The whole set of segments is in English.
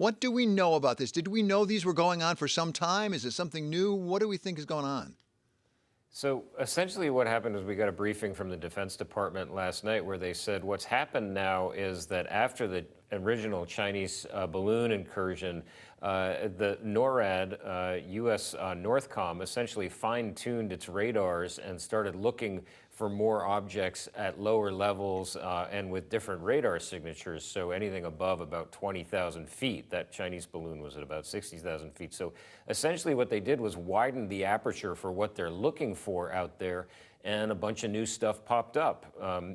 What do we know about this? Did we know these were going on for some time? Is it something new? What do we think is going on? So essentially what happened is we got a briefing from the Defense Department last night where they said what's happened now is that after the original Chinese balloon incursion, the NORAD, U.S. Northcom, essentially fine-tuned its radars and started looking for more objects at lower levels and with different radar signatures. So anything above about 20,000 feet. That Chinese balloon was at about 60,000 feet. So essentially what they did was widen the aperture for what they're looking for out there, and a bunch of new stuff popped up.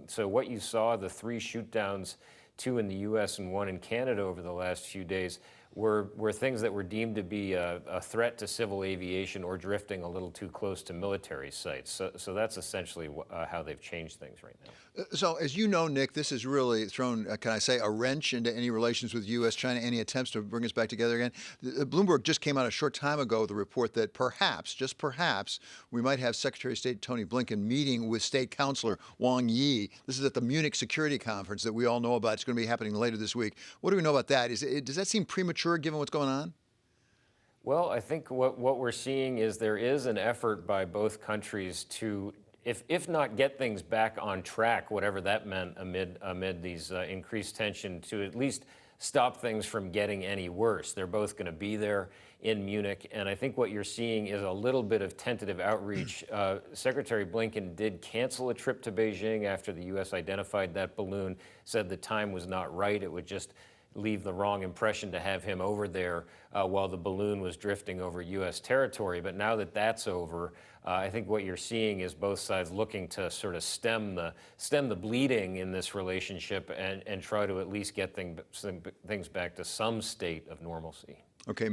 So what you saw, the 3 shoot downs, 2 in the U.S. and 1 in Canada over the last few days, were things that were deemed to be a threat to civil aviation or drifting a little too close to military sites. So that's essentially how they've changed things right now. So, as you know, Nick, this has really thrown, can I say, a wrench into any relations with U.S. China, any attempts to bring us back together again. Bloomberg just came out a short time ago with a report that perhaps, just perhaps, we might have Secretary of State Tony Blinken meeting with State Counselor Wang Yi. This is at the Munich Security Conference that we all know about. It's going to be happening later this week. What do we know about that? Does that seem premature given what's going on? Well, I think what we're seeing is there is an effort by both countries to, if not get things back on track, whatever that meant amid these increased tension, to at least stop things from getting any worse. They're both going to be there in Munich, and I think what you're seeing is a little bit of tentative outreach. Secretary Blinken did cancel a trip to Beijing after the U.S. identified that balloon, said the time was not right. It would just leave the wrong impression to have him over there while the balloon was drifting over U.S. territory. But now that that's over, I think what you're seeing is both sides looking to sort of stem the bleeding in this relationship and try to at least get things back to some state of normalcy. Okay.